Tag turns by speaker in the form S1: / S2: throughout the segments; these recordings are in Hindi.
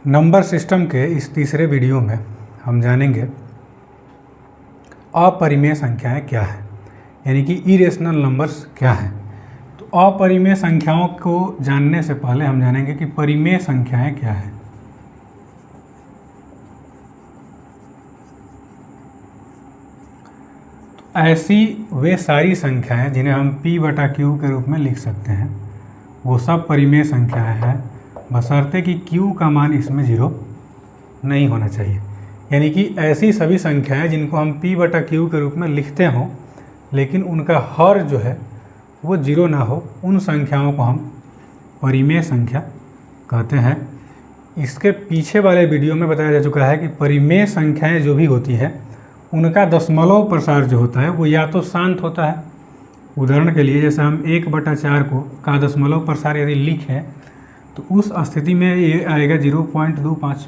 S1: नंबर सिस्टम के इस तीसरे वीडियो में हम जानेंगे अपरिमेय संख्याएं क्या है, यानी कि इरेशनल नंबर्स क्या हैं। तो अपरिमेय संख्याओं को जानने से पहले हम जानेंगे कि परिमेय संख्याएं क्या है। तो ऐसी वे सारी संख्याएं जिन्हें हम P/Q के रूप में लिख सकते हैं वो सब परिमेय संख्याएं हैं, बशर्ते कि Q का मान इसमें 0 नहीं होना चाहिए। यानी कि ऐसी सभी संख्याएं जिनको हम P/Q के रूप में लिखते हों लेकिन उनका हर जो है वो 0 ना हो, उन संख्याओं को हम परिमेय संख्या कहते हैं। इसके पीछे वाले वीडियो में बताया जा चुका है कि परिमेय संख्याएं जो भी होती है उनका दशमलव प्रसार जो होता है वो या तो शांत होता है। उदाहरण के लिए जैसे हम 1/4 का दशमलव प्रसार यदि लिखें तो उस स्थिति में ये आएगा 0.25,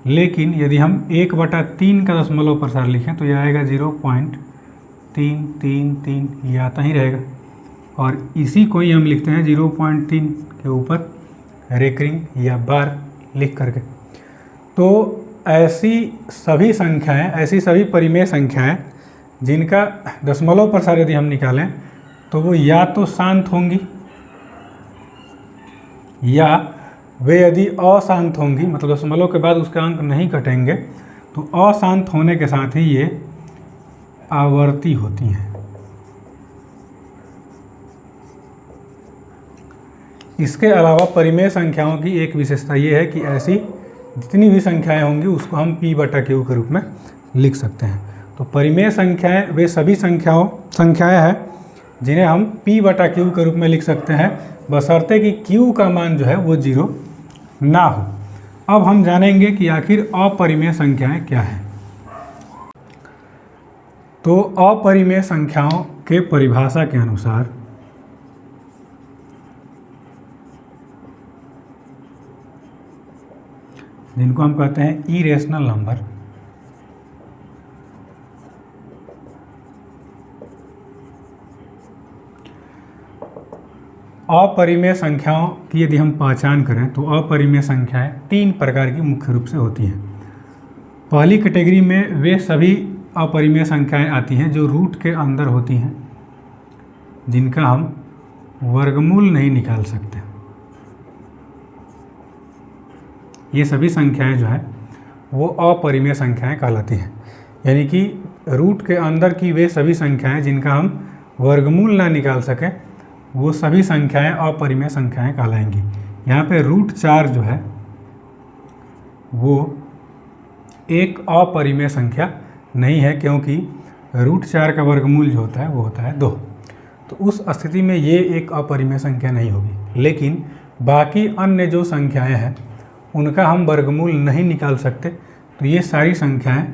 S1: लेकिन यदि हम 1/3 का दशमलव प्रसार लिखें तो यह आएगा 0.333, ये आता ही रहेगा। और इसी को ही हम लिखते हैं 0.3 के ऊपर रेकरिंग या बार लिख करके। तो ऐसी सभी संख्याएं, ऐसी सभी परिमेय संख्याएं जिनका दशमलव प्रसार यदि हम निकालें तो वो या तो शांत होंगी या वे यदि अशांत होंगी, मतलब दशमलव के बाद उसके अंक नहीं कटेंगे, तो अशांत होने के साथ ही ये आवर्ती होती हैं। इसके अलावा परिमेय संख्याओं की एक विशेषता ये है कि ऐसी जितनी भी संख्याएं होंगी उसको हम P/Q के रूप में लिख सकते हैं। तो परिमेय संख्याएं वे सभी संख्याएं हैं जिन्हें हम P/Q के रूप में लिख सकते हैं, बशर्ते कि Q का मान जो है वो 0 ना हो। अब हम जानेंगे कि आखिर अपरिमेय संख्याएं क्या हैं। तो अपरिमेय संख्याओं के परिभाषा के अनुसार जिनको हम कहते हैं इरेशनल नंबर, अपरिमेय संख्याओं की यदि हम पहचान करें तो अपरिमेय संख्याएं 3 प्रकार की मुख्य रूप से होती हैं। पहली कैटेगरी में वे सभी अपरिमेय संख्याएं आती हैं जो रूट के अंदर होती हैं, जिनका हम वर्गमूल नहीं निकाल सकते। ये सभी संख्याएं जो हैं वो अपरिमेय संख्याएं कहलाती हैं। यानी कि रूट के अंदर की वे सभी संख्याएं जिनका हम वर्गमूल ना निकाल सकें वो सभी संख्याएं अपरिमेय संख्याएं कहलाएंगी। यहाँ पे √4 जो है वो एक अपरिमेय संख्या नहीं है, क्योंकि √4 का वर्गमूल जो होता है वो होता है 2। तो उस स्थिति में ये एक अपरिमेय संख्या नहीं होगी। लेकिन बाकी अन्य जो संख्याएं हैं उनका हम वर्गमूल नहीं निकाल सकते, तो ये सारी संख्याएं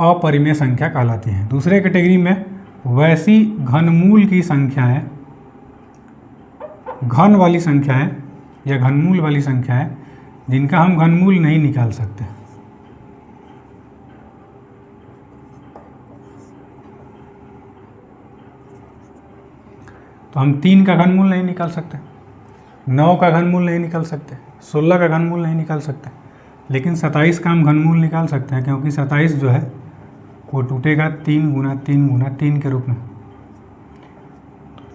S1: अपरिमेय संख्या कहलाती हैं। दूसरे कैटेगरी में वैसी घनमूल की संख्याएं, घन वाली संख्याएं या घनमूल वाली संख्याएं जिनका हम घनमूल नहीं निकाल सकते। तो हम 3 का घनमूल नहीं निकाल सकते, 9 का घनमूल नहीं निकाल सकते, 16 का घनमूल नहीं निकाल सकते, लेकिन 27 का हम घनमूल निकाल सकते हैं, क्योंकि 27 जो है वो टूटेगा 3 × 3 × 3 के रूप में।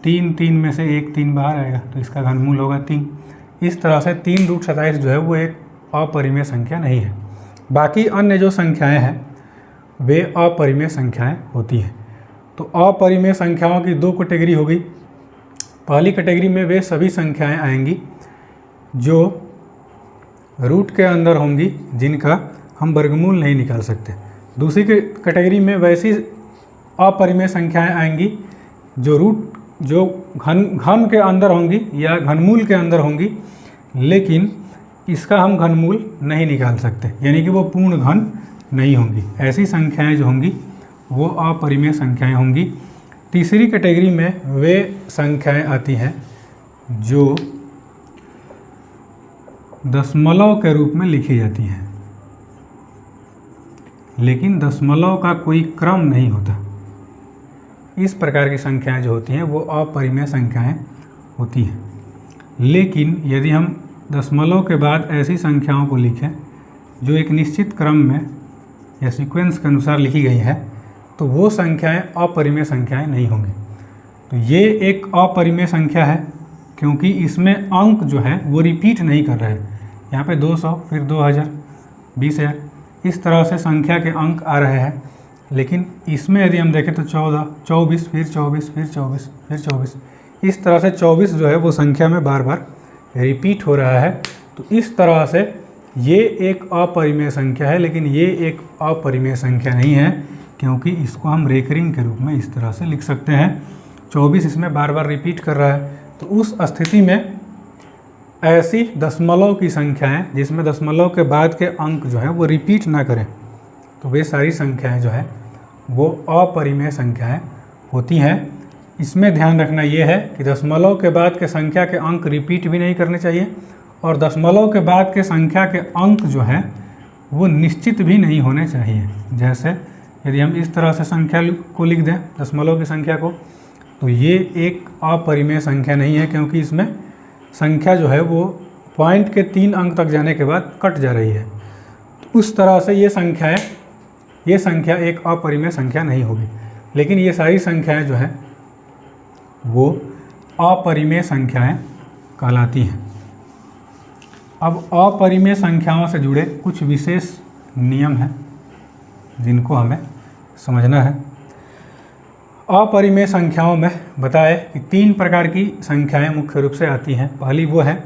S1: 3 में से एक 3 बाहर आएगा तो इसका घनमूल होगा 3। इस तरह से 3√27 जो है वो एक अपरिमेय संख्या नहीं है। बाकी अन्य जो संख्याएं हैं वे अपरिमेय संख्याएं होती हैं। तो अपरिमेय संख्याओं की 2 कैटेगरी होगी। पहली कैटेगरी में वे सभी संख्याएं आएंगी जो रूट के अंदर होंगी, जिनका हम वर्गमूल नहीं निकाल सकते। दूसरी कैटेगरी में वैसी अपरिमेय संख्याएं आएंगी जो घन के अंदर होंगी या घनमूल के अंदर होंगी, लेकिन इसका हम घनमूल नहीं निकाल सकते, यानी कि वो पूर्ण घन नहीं होंगी। ऐसी संख्याएं जो होंगी वो अपरिमेय संख्याएं होंगी। तीसरी कैटेगरी में वे संख्याएं आती हैं जो दशमलव के रूप में लिखी जाती हैं, लेकिन दशमलव का कोई क्रम नहीं होता। इस प्रकार की संख्याएं जो होती हैं वो अपरिमेय संख्याएं होती हैं। लेकिन यदि हम दशमलव के बाद ऐसी संख्याओं को लिखें जो एक निश्चित क्रम में या सीक्वेंस के अनुसार लिखी गई है तो वो संख्याएं अपरिमेय संख्याएं नहीं होंगी। तो ये एक अपरिमेय संख्या है क्योंकि इसमें अंक जो है वो रिपीट नहीं कर रहे हैं। यहाँ पे 200, फिर 2000, 20,000, इस तरह से संख्या के अंक आ रहे हैं। लेकिन इसमें यदि हम देखें तो 14, 24, फिर 24, फिर 24, फिर 24, इस तरह से 24 जो है वो संख्या में बार बार रिपीट हो रहा है। तो इस तरह से ये एक अपरिमेय संख्या है, लेकिन ये एक अपरिमेय संख्या नहीं है क्योंकि इसको हम रेकरिंग के रूप में इस तरह से लिख सकते हैं। 24 इसमें बार बार रिपीट कर रहा है, तो उस स्थिति में ऐसी दशमलव की संख्याएं जिसमें दशमलव के बाद के अंक जो है वो रिपीट ना करें तो वे सारी संख्याएं जो है वो अपरिमेय संख्याएं होती हैं। इसमें ध्यान रखना ये है कि दशमलव के बाद के संख्या के अंक रिपीट भी नहीं करने चाहिए और दशमलव के बाद के संख्या के अंक जो है वो निश्चित भी नहीं होने चाहिए। जैसे यदि हम इस तरह से संख्या को लिख दें, दशमलव की संख्या को, तो ये एक अपरिमेय संख्या नहीं है क्योंकि इसमें संख्या जो है वो पॉइंट के 3 अंक तक जाने के बाद कट जा रही है। तो उस तरह से ये संख्या एक अपरिमेय संख्या नहीं होगी। लेकिन ये सारी संख्याएं जो है वो अपरिमेय संख्याएं कहलाती हैं। अब अपरिमेय संख्याओं से जुड़े कुछ विशेष नियम हैं जिनको हमें समझना है। अपरिमेय संख्याओं में बताए कि 3 प्रकार की संख्याएं मुख्य रूप से आती हैं। पहली वो है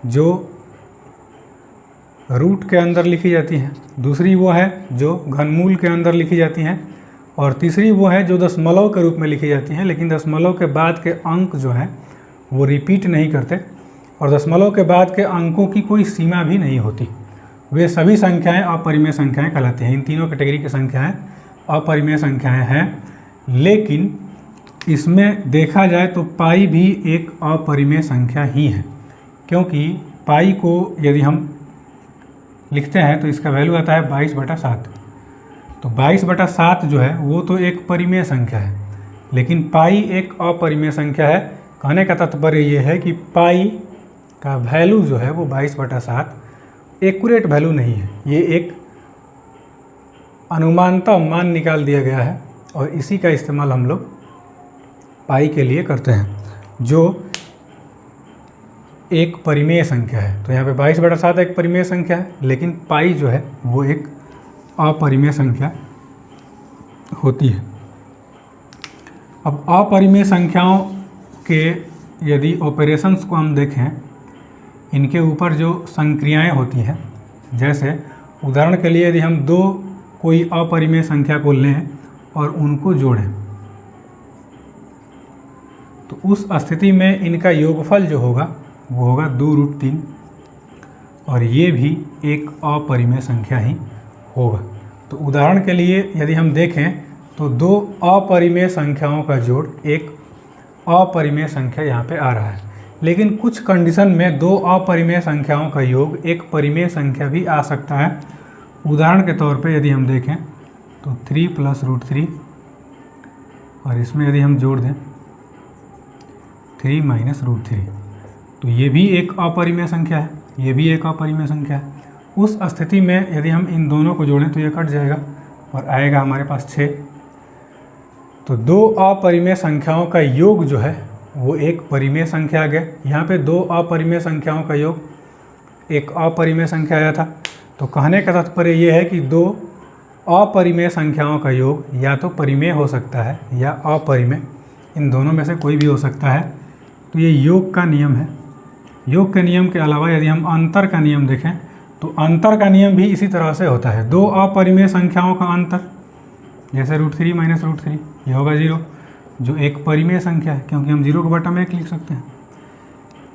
S1: जो रूट के अंदर लिखी जाती हैं, दूसरी वो है जो घनमूल के अंदर लिखी जाती हैं, और तीसरी वो है जो दशमलव के रूप में लिखी जाती हैं लेकिन दशमलव के बाद के अंक जो हैं वो रिपीट नहीं करते और दशमलव के बाद के अंकों की कोई सीमा भी नहीं होती। वे सभी संख्याएं अपरिमेय संख्याएं कहलाती हैं। इन तीनों कैटेगरी की संख्याएं अपरिमेय संख्याएं हैं। लेकिन इसमें देखा जाए तो पाई भी एक अपरिमेय संख्या ही है क्योंकि पाई को यदि हम लिखते हैं तो इसका वैल्यू आता है 22/7। तो 22/7 जो है वो तो एक परिमेय संख्या है, लेकिन पाई एक अपरिमेय संख्या है। कहने का तात्पर्य ये है कि पाई का वैल्यू जो है वो 22/7 एक्यूरेट वैल्यू नहीं है, ये एक अनुमानतः मान निकाल दिया गया है और इसी का इस्तेमाल हम लोग पाई के लिए करते हैं जो एक परिमेय संख्या है। तो यहाँ पे 22/7 एक परिमेय संख्या है, लेकिन पाई जो है वो एक अपरिमेय संख्या होती है। अब अपरिमेय संख्याओं के यदि ऑपरेशंस को हम देखें, इनके ऊपर जो संक्रियाएं होती हैं, जैसे उदाहरण के लिए यदि हम कोई अपरिमेय संख्या को लें और उनको जोड़ें तो उस स्थिति में इनका योगफल जो होगा वो होगा 2√3 और ये भी एक अपरिमेय संख्या ही होगा। तो उदाहरण के लिए यदि हम देखें तो 2 अपरिमेय संख्याओं का जोड़ एक अपरिमेय संख्या यहाँ पे आ रहा है, लेकिन कुछ कंडीशन में 2 अपरिमेय संख्याओं का योग एक परिमेय संख्या भी आ सकता है। उदाहरण के तौर पे यदि हम देखें तो 3 + √3 और इसमें यदि हम जोड़ दें 3 - √3 तो ये भी एक अपरिमेय संख्या है, ये भी एक अपरिमेय संख्या है। उस स्थिति में यदि हम इन दोनों को जोड़ें तो ये कट जाएगा और आएगा हमारे पास 6। तो 2 अपरिमेय संख्याओं का योग जो है वो एक परिमेय संख्या आ गया। यहाँ पे 2 अपरिमेय संख्याओं का योग एक अपरिमेय संख्या आया था। तो कहने का तात्पर्य ये है कि 2 अपरिमेय संख्याओं का योग या तो परिमेय हो सकता है या अपरिमेय, इन दोनों में से कोई भी हो सकता है। तो ये योग का नियम है। योग के नियम के अलावा यदि हम अंतर का नियम देखें तो अंतर का नियम भी इसी तरह से होता है। 2 अपरिमेय संख्याओं का अंतर, जैसे √3 - √3 ये होगा 0, जो एक परिमेय संख्या है क्योंकि हम 0 के बटा में 1 लिख सकते हैं।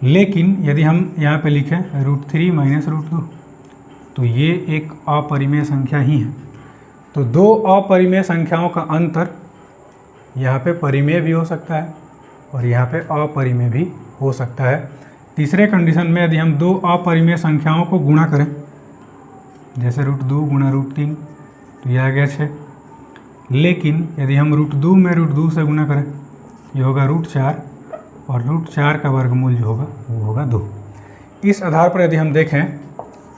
S1: लेकिन यदि हम यहाँ पे लिखें √3 - √2 तो ये एक अपरिमेय संख्या ही है। तो 2 अपरिमेय संख्याओं का अंतर यहाँ पे परिमेय भी हो सकता है और यहाँ पे अपरिमेय भी हो सकता है। तीसरे कंडीशन में यदि हम 2 अपरिमेय संख्याओं को गुणा करें, जैसे √2 × √3 तो ये आ गया 6। लेकिन यदि हम √2 में √2 से गुणा करें ये होगा √4 और √4 का वर्गमूल जो होगा वो होगा 2। इस आधार पर यदि हम देखें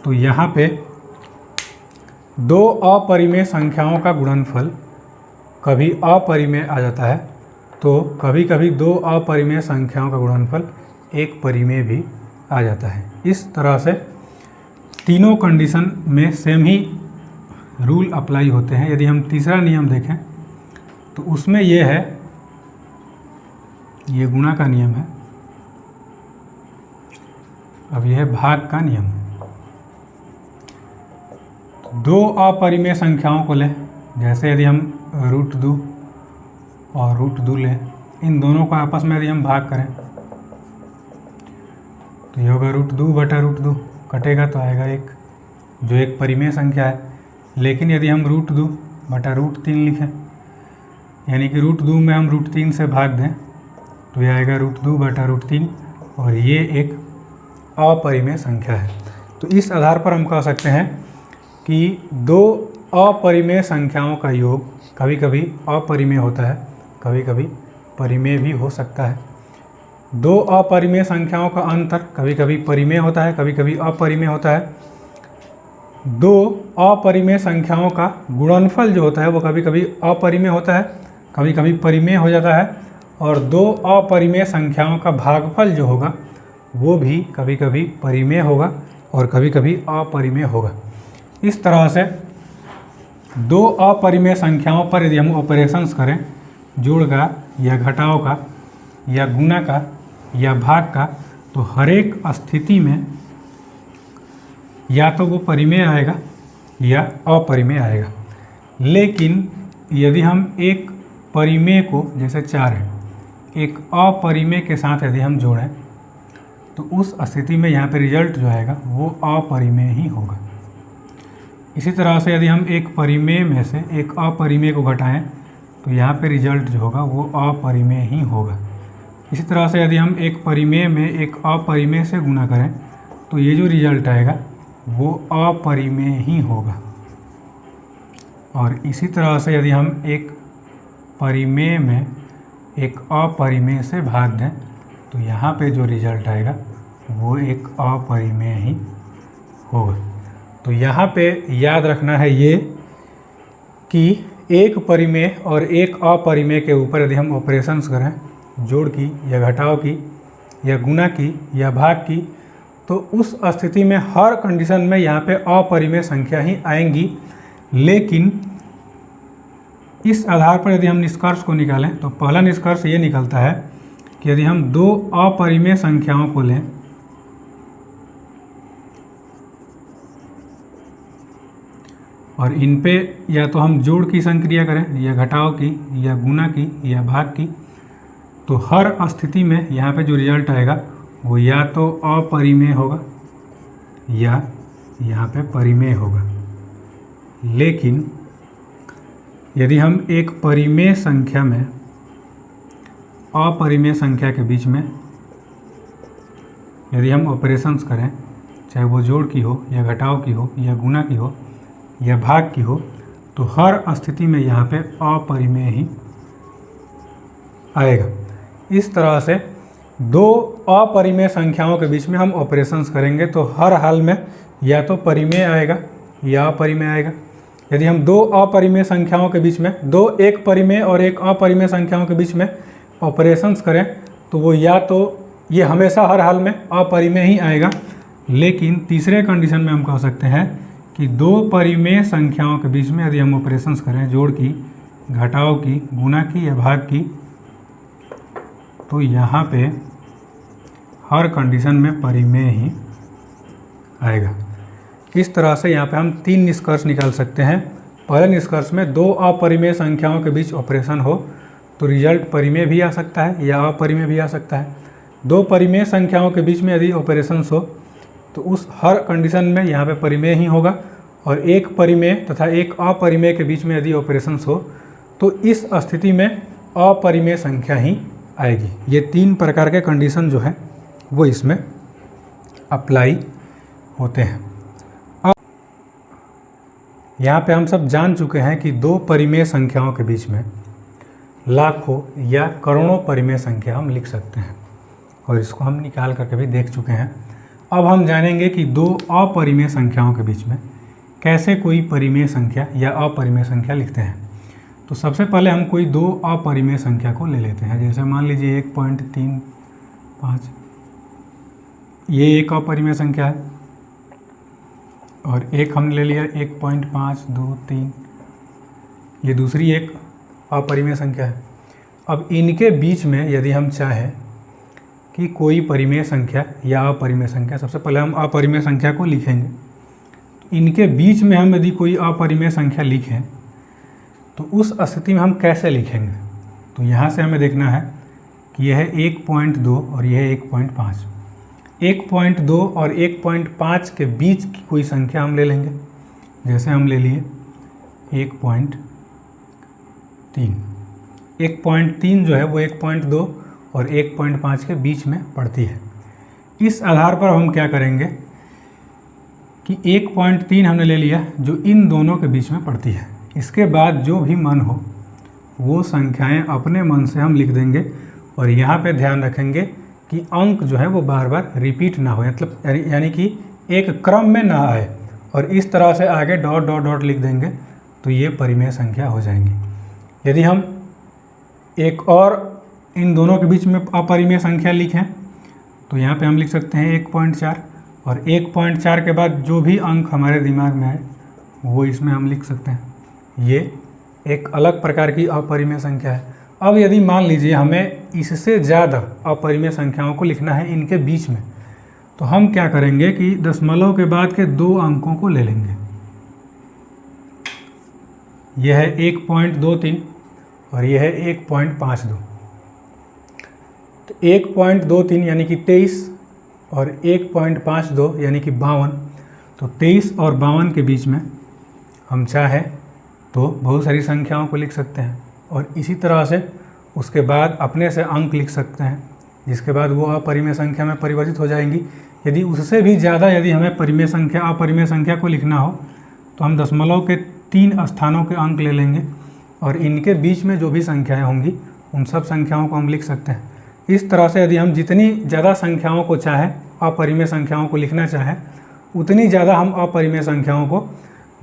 S1: तो यहाँ पे दो अपरिमेय संख्याओं का गुणनफल कभी अपरिमेय आ जाता है, तो कभी कभी दो अपरिमेय संख्याओं का गुणनफल एक परिमेय भी आ जाता है। इस तरह से तीनों कंडीशन में सेम ही रूल अप्लाई होते हैं। यदि हम तीसरा नियम देखें तो उसमें ये है, ये गुणा का नियम है, अब यह है भाग का नियम। दो अपरिमेय संख्याओं को लें, जैसे यदि हम √2 और √2 लें, इन दोनों को आपस में यदि हम भाग करें तो ये होगा √2 बटा √2, कटेगा तो आएगा 1, जो एक परिमेय संख्या है। लेकिन यदि हम √2 बटा √3 लिखें, यानी कि √2 में हम √3 से भाग दें तो ये आएगा √2 बटा √3, और ये एक अपरिमेय संख्या है। तो इस आधार पर हम कह सकते हैं कि दो अपरिमेय संख्याओं का योग कभी कभी अपरिमेय होता है, कभी कभी परिमेय भी हो सकता है। दो अपरिमेय संख्याओं का अंतर कभी कभी परिमेय होता है, कभी कभी अपरिमेय होता है। दो अपरिमेय संख्याओं का गुणनफल जो होता है वो कभी कभी अपरिमेय होता है, कभी कभी परिमेय हो जाता है। और दो अपरिमेय संख्याओं का भागफल जो होगा वो भी कभी कभी परिमेय होगा और कभी कभी अपरिमेय होगा। इस तरह से दो अपरिमेय संख्याओं पर यदि हम ऑपरेशंस करें, जोड़ का या घटाव का या गुणा का या भाग का, तो हर एक स्थिति में या तो वो परिमेय आएगा या अपरिमेय आएगा। लेकिन यदि हम एक परिमेय को, जैसे 4 है, एक अपरिमेय के साथ यदि हम जोड़ें तो उस स्थिति में यहाँ पे रिजल्ट जो आएगा वो अपरिमेय ही होगा। इसी तरह से यदि हम एक परिमेय में से एक अपरिमेय को घटाएं तो यहाँ पे रिजल्ट जो होगा वो अपरिमेय ही होगा। इसी तरह से यदि हम एक परिमेय में एक अपरिमेय से गुणा करें तो ये जो रिजल्ट आएगा वो अपरिमेय ही होगा। और इसी तरह से यदि हम एक परिमेय में एक अपरिमेय से भाग दें तो यहाँ पे जो रिजल्ट आएगा वो एक अपरिमेय ही होगा। तो यहाँ पे याद रखना है ये कि एक परिमेय और एक अपरिमेय के ऊपर यदि हम ऑपरेशंस करें, जोड़ की या घटाव की या गुणा की या भाग की, तो उस स्थिति में हर कंडीशन में यहाँ पे अपरिमेय संख्या ही आएंगी। लेकिन इस आधार पर यदि हम निष्कर्ष को निकालें तो पहला निष्कर्ष ये निकलता है कि यदि हम दो अपरिमेय संख्याओं को लें और इन पे या तो हम जोड़ की संक्रिया करें या घटाव की या गुणा की या भाग की, तो हर स्थिति में यहाँ पे जो रिजल्ट आएगा वो या तो अपरिमेय होगा या यहाँ पे परिमेय होगा। लेकिन यदि हम एक परिमेय संख्या में अपरिमेय संख्या के बीच में यदि हम ऑपरेशंस करें, चाहे वो जोड़ की हो या घटाव की हो या गुणा की हो या भाग की हो, तो हर स्थिति में यहाँ पे अपरिमेय ही आएगा। इस तरह से दो अपरिमेय संख्याओं के बीच में हम ऑपरेशंस करेंगे तो हर हाल में या तो परिमेय आएगा या अपरिमेय आएगा। यदि हम दो अपरिमेय संख्याओं के बीच में, दो एक परिमेय और एक अपरिमेय संख्याओं के बीच में ऑपरेशंस करें तो वो या तो ये हमेशा हर हाल में अपरिमेय ही आएगा। लेकिन तीसरे कंडीशन में हम कह सकते हैं कि दो परिमेय संख्याओं के बीच में यदि हम ऑपरेशंस करें, जोड़ की, घटाव की, गुणा की या भाग की, तो यहाँ पे हर कंडीशन में परिमेय ही आएगा। इस तरह से यहाँ पे हम 3 निष्कर्ष निकाल सकते हैं। पहले निष्कर्ष में दो अपरिमेय संख्याओं के बीच ऑपरेशन हो तो रिजल्ट परिमेय भी आ सकता है या अपरिमेय भी आ सकता है। दो परिमेय संख्याओं के बीच में यदि ऑपरेशंस हो तो उस हर कंडीशन में यहाँ पे परिमेय ही होगा। और एक परिमेय तथा एक अपरिमेय के बीच में यदि ऑपरेशंस हो तो इस स्थिति में अपरिमेय संख्या ही आएगी। ये 3 प्रकार के कंडीशन जो है वो इसमें अप्लाई होते हैं। अब यहाँ पे हम सब जान चुके हैं कि दो परिमेय संख्याओं के बीच में लाखों या करोड़ों परिमेय संख्या हम लिख सकते हैं और इसको हम निकाल करके भी देख चुके हैं। अब हम जानेंगे कि दो अपरिमेय संख्याओं के बीच में कैसे कोई परिमेय संख्या या अपरिमेय संख्या लिखते हैं। तो सबसे पहले हम कोई दो अपरिमेय संख्या को ले लेते हैं। जैसे मान लीजिए 1.35, ये एक अपरिमेय संख्या है और एक हमने ले लिया 1.523, ये दूसरी एक अपरिमेय संख्या है। अब इनके बीच में यदि हम चाहें कि कोई परिमेय संख्या या अपरिमेय संख्या, सबसे पहले हम अपरिमेय संख्या को लिखेंगे। तो इनके बीच में हम यदि कोई अपरिमेय संख्या लिखें तो उस स्थिति में हम कैसे लिखेंगे। तो यहाँ से हमें देखना है कि यह 1.2 और यह 1.5, 1.2 और 1.5 के बीच की कोई संख्या हम ले लेंगे। जैसे हम ले लिए 1.3, 1.3 जो है वो 1.2 और 1.5 के बीच में पड़ती है। इस आधार पर हम क्या करेंगे कि 1.3 हमने ले लिया जो इन दोनों के बीच में पड़ती है। इसके बाद जो भी मन हो वो संख्याएं अपने मन से हम लिख देंगे और यहाँ पे ध्यान रखेंगे कि अंक जो है वो बार बार रिपीट ना हो, मतलब यानी कि एक क्रम में ना आए, और इस तरह से आगे डॉट डॉट डॉट लिख देंगे तो ये परिमेय संख्या हो जाएंगी। यदि हम एक और इन दोनों के बीच में अपरिमेय संख्या लिखें तो यहाँ पे हम लिख सकते हैं 1.4, और 1.4 के बाद जो भी अंक हमारे दिमाग में आए वो इसमें हम लिख सकते हैं। ये एक अलग प्रकार की अपरिमेय संख्या है। अब यदि मान लीजिए हमें इससे ज़्यादा अपरिमेय संख्याओं को लिखना है इनके बीच में, तो हम क्या करेंगे कि दशमलव के बाद के दो अंकों को ले लेंगे। यह है 1.23 और यह है 1.52। तो 1.23 यानी कि 23 और 1.52 यानी कि 52। तो 23 और 52 के बीच में हम चाहे तो बहुत सारी संख्याओं को लिख सकते हैं, और इसी तरह से उसके बाद अपने से अंक लिख सकते हैं, जिसके बाद वो अपरिमेय संख्या में परिवर्तित हो जाएंगी। यदि उससे भी ज़्यादा यदि हमें परिमेय संख्या अपरिमेय संख्या को लिखना हो तो हम दशमलव के 3 स्थानों के अंक ले लेंगे और इनके बीच में जो भी संख्याएं होंगी उन सब संख्याओं को हम लिख सकते हैं। इस तरह से यदि हम जितनी ज़्यादा संख्याओं को चाहें, अपरिमेय संख्याओं को लिखना चाहें, उतनी ज़्यादा हम अपरिमेय संख्याओं को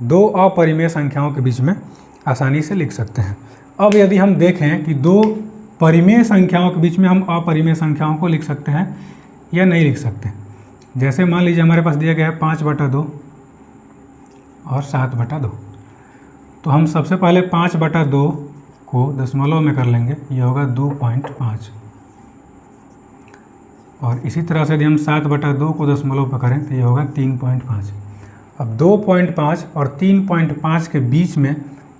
S1: दो अपरिमेय संख्याओं के बीच में आसानी से लिख सकते हैं। अब यदि हम देखें कि दो परिमेय संख्याओं के बीच में हम अपरिमेय संख्याओं को लिख सकते हैं या नहीं लिख सकते। जैसे मान लीजिए हमारे पास दिया गया है 5/2 और 7/2। तो हम सबसे पहले 5/2 को दशमलव में कर लेंगे, ये होगा 2.5। और इसी तरह से यदि हम 7/2 को दशमलव पर करें तो ये होगा 3.5। अब 2.5 और 3.5 के बीच में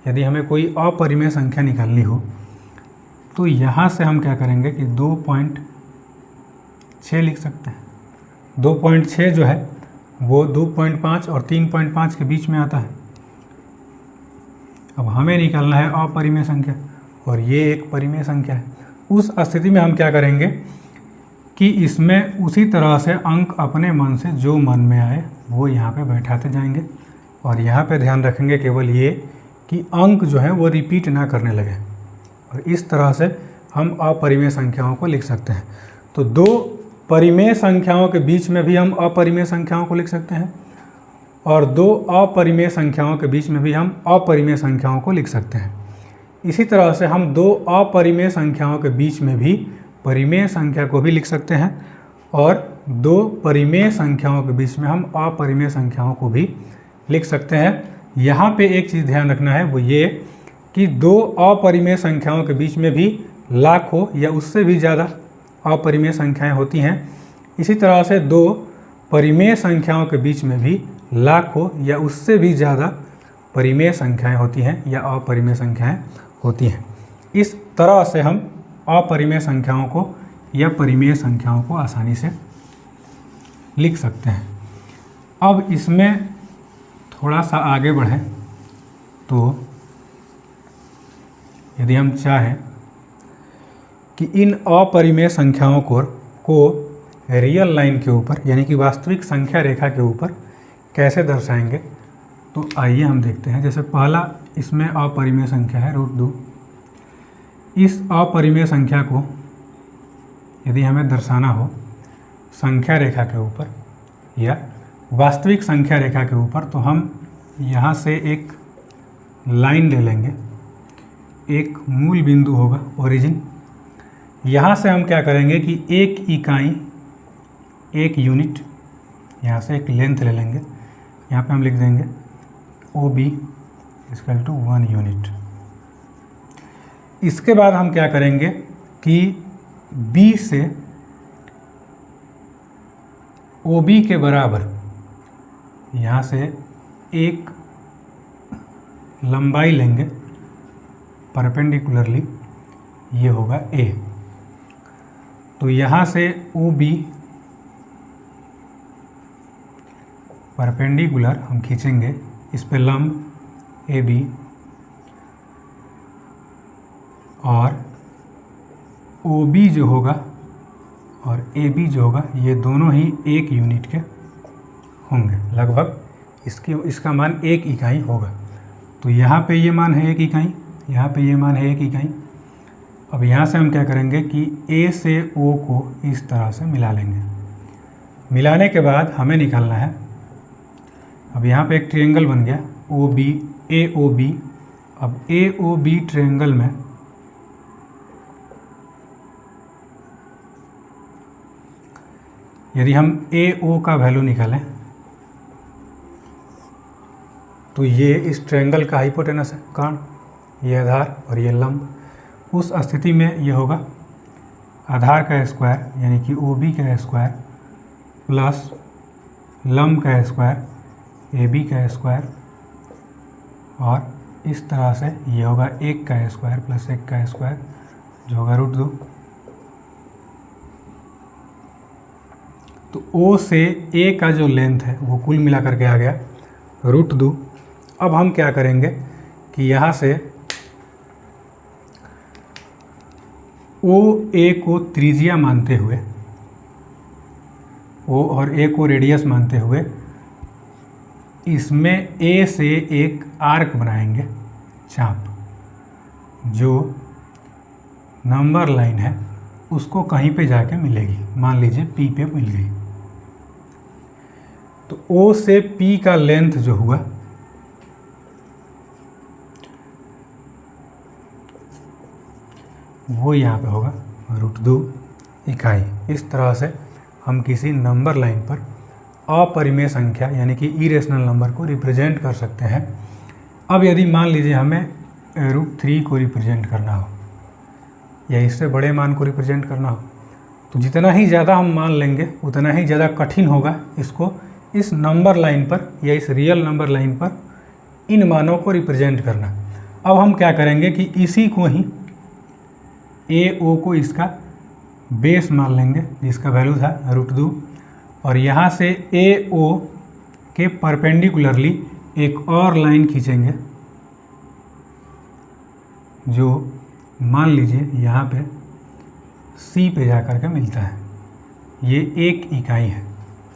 S1: यदि हमें कोई अपरिमेय संख्या निकालनी हो तो यहाँ से हम क्या करेंगे कि 2.6 लिख सकते हैं। 2.6 जो है वो 2.5 और 3.5 के बीच में आता है। अब हमें निकालना है अपरिमेय संख्या और ये एक परिमेय संख्या है। उस स्थिति में हम क्या करेंगे कि इसमें उसी तरह से अंक अपने मन से जो मन में आए वो यहाँ पे बैठाते जाएंगे, और यहाँ पे ध्यान रखेंगे केवल ये कि अंक जो है वो रिपीट ना करने लगे, और इस तरह से हम अपरिमेय संख्याओं को लिख सकते हैं। तो दो परिमेय संख्याओं के बीच में भी हम अपरिमेय संख्याओं को लिख सकते हैं और दो अपरिमेय संख्याओं के बीच में भी हम अपरिमेय संख्याओं को लिख सकते हैं। इसी तरह से हम दो अपरिमेय संख्याओं के बीच में भी परिमेय संख्या को भी लिख सकते हैं और दो परिमेय संख्याओं के बीच में हम अपरिमेय संख्याओं को भी लिख सकते हैं। यहाँ पे एक चीज़ ध्यान रखना है, वो ये कि दो अपरिमेय संख्याओं के बीच में भी लाखों या उससे भी ज़्यादा अपरिमेय संख्याएं होती हैं। इसी तरह से दो परिमेय संख्याओं के बीच में भी लाखों या उससे भी ज़्यादा परिमेय संख्याएं होती हैं या अपरिमेय संख्याएं होती हैं। इस तरह से हम अपरिमेय संख्याओं को या परिमेय संख्याओं को आसानी से लिख सकते हैं। अब इसमें थोड़ा सा आगे बढ़ें तो यदि हम चाहें कि इन अपरिमेय संख्याओं को रियल लाइन के ऊपर यानी कि वास्तविक संख्या रेखा के ऊपर कैसे दर्शाएंगे, तो आइए हम देखते हैं। जैसे पहला इसमें अपरिमेय संख्या है √2। इस अपरिमेय संख्या को यदि हमें दर्शाना हो संख्या रेखा के ऊपर या वास्तविक संख्या रेखा के ऊपर, तो हम यहाँ से एक लाइन ले लेंगे, एक मूल बिंदु होगा ओरिजिन। यहाँ से हम क्या करेंगे कि एक इकाई, एक यूनिट, यहाँ से एक लेंथ ले लेंगे, यहाँ पे हम लिख देंगे OB = 1 यूनिट। इसके बाद हम क्या करेंगे कि B से OB के बराबर यहाँ से एक लंबाई लेंगे परपेंडिकुलरली, ये होगा A। तो यहाँ से OB परपेंडिकुलर हम खींचेंगे, इस पे लंब AB, और OB जो होगा और AB जो होगा ये दोनों ही 1 यूनिट के होंगे, लगभग इसका मान 1 इकाई होगा। तो यहाँ पे ये मान है 1 इकाई, यहाँ पे ये मान है 1 इकाई। अब यहाँ से हम क्या करेंगे कि A से O को इस तरह से मिला लेंगे। मिलाने के बाद हमें निकालना है, अब यहाँ पे एक ट्रायंगल बन गया AOB। अब AOB ट्रायंगल में यदि हम AO का वैल्यू निकालें तो ये इस ट्रायंगल का हाइपोटेनस है, कर्ण, ये आधार और ये लंब। उस स्थिति में ये होगा आधार का स्क्वायर यानी कि OB का स्क्वायर प्लस लंब का स्क्वायर AB का स्क्वायर, और इस तरह से ये होगा 1 का स्क्वायर प्लस 1 का स्क्वायर जो होगा √2। तो O से A का जो लेंथ है वो कुल मिला करके आ गया √2। अब हम क्या करेंगे कि यहाँ से OA को त्रिज्या मानते हुए, O और A को रेडियस मानते हुए, इसमें A से एक आर्क बनाएंगे, चाप, जो नंबर लाइन है उसको कहीं पे जाके मिलेगी, मान लीजिए P पे मिल गई। तो O से P का लेंथ जो हुआ वो यहाँ पे होगा √2 इकाई। इस तरह से हम किसी नंबर लाइन पर अपरिमेय संख्या यानी कि इरेशनल नंबर को रिप्रेजेंट कर सकते हैं। अब यदि मान लीजिए हमें √3 को रिप्रेजेंट करना हो या इससे बड़े मान को रिप्रेजेंट करना हो, तो जितना ही ज़्यादा हम मान लेंगे उतना ही ज़्यादा कठिन होगा इसको इस नंबर लाइन पर या इस रियल नंबर लाइन पर इन मानों को रिप्रेजेंट करना। अब हम क्या करेंगे कि इसी को ही AO को इसका बेस मान लेंगे जिसका वैल्यू था √2, और यहाँ से AO के परपेंडिकुलरली एक और लाइन खींचेंगे जो मान लीजिए यहाँ पे C पे जा कर के मिलता है, ये 1 इकाई है,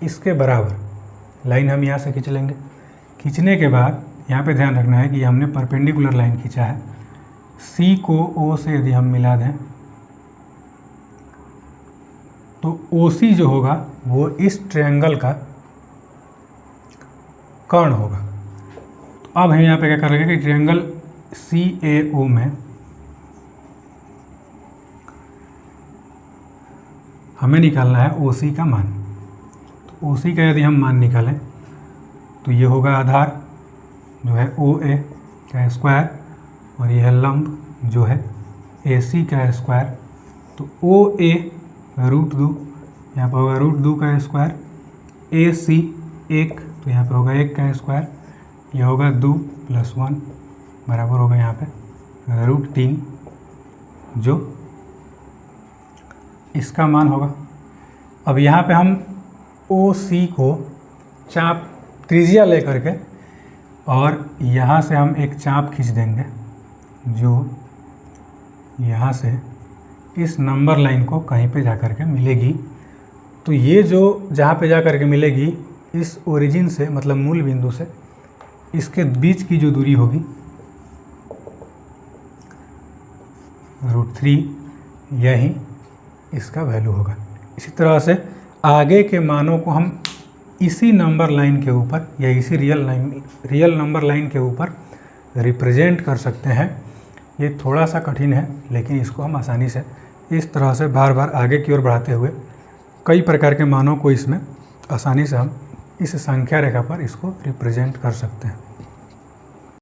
S1: इसके बराबर लाइन हम यहाँ से खींच लेंगे। खींचने के बाद यहाँ पे ध्यान रखना है कि हमने परपेंडिकुलर लाइन खींचा है, C को O से यदि हम मिला दें तो OC जो होगा वो इस ट्रायंगल का कर्ण होगा। तो अब हम यहाँ पे क्या कर लेंगे कि ट्रायंगल CAO में हमें निकालना है OC का मान। तो OC का यदि हम मान निकालें तो ये होगा आधार जो है OA का स्क्वायर, और ये है लंब जो है AC का स्क्वायर। तो OA √2, यहाँ पर होगा √2 का स्क्वायर, AC 1, तो यहाँ पे होगा 1 का स्क्वायर, यह होगा 2 + 1 बराबर होगा यहाँ पे √3 जो इसका मान होगा। अब यहाँ पे हम OC को चाप त्रिज्या ले करके और यहाँ से हम एक चाप खींच देंगे जो यहाँ से इस नंबर लाइन को कहीं पे जा कर के मिलेगी। तो ये जो जहाँ पे जा कर के मिलेगी इस ओरिजिन से, मतलब मूल बिंदु से इसके बीच की जो दूरी होगी √3, यही इसका वैल्यू होगा। इसी तरह से आगे के मानों को हम इसी नंबर लाइन के ऊपर या इसी रियल नंबर लाइन के ऊपर रिप्रेजेंट कर सकते हैं। ये थोड़ा सा कठिन है, लेकिन इसको हम आसानी से इस तरह से बार बार आगे की ओर बढ़ाते हुए कई प्रकार के मानों को इसमें आसानी से हम इस संख्या रेखा पर इसको रिप्रेजेंट कर सकते हैं।